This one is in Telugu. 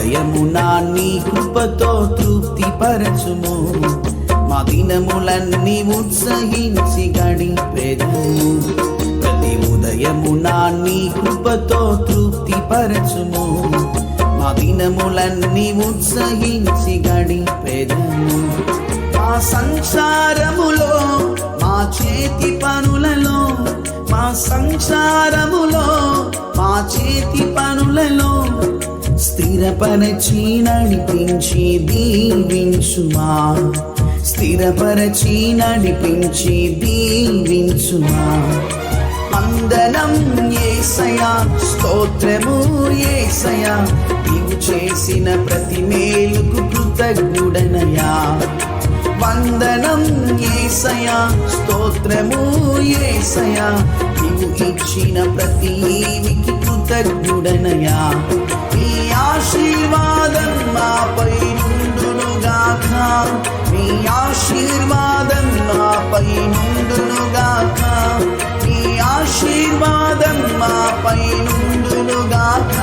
ఉదయమున నీ కృపతో తృప్తి పరచుము. మా దినములన్నీ ఉత్సహించి గడిపెదము. ప్రతి ఉదయమున నీ కృపతో తృప్తి పరచుము. మా దినములన్నీ ఉత్సహించి గడిపెదము. మా సంసారములో మా చేతి పనులలో, మా సంసారములో మా చేతి పనులలో స్థిరపరచి నడిపించి దీవించుమా. స్థిరపరచి నడిపించి దీవించుమా. వందనం యేసయ్యా, స్తోత్రము యేసయ్యా, నీవు చేసిన ప్రతి మేలుకు కృతజ్ఞుడనయ్యా. వందనం యేసయ్యా, స్తోత్రము యేసయ్యా, నీవు ఇచ్చిన ప్రతి ఈవికి కృతజ్ఞుడనయ్యా. నీ ఆశీర్వాదం మాపై నుండునుగాక, నీ ఆశీర్వాదం మాపై నుండునుగాక, నీ ఆశీర్వాదం మాపై నుండునుగాక,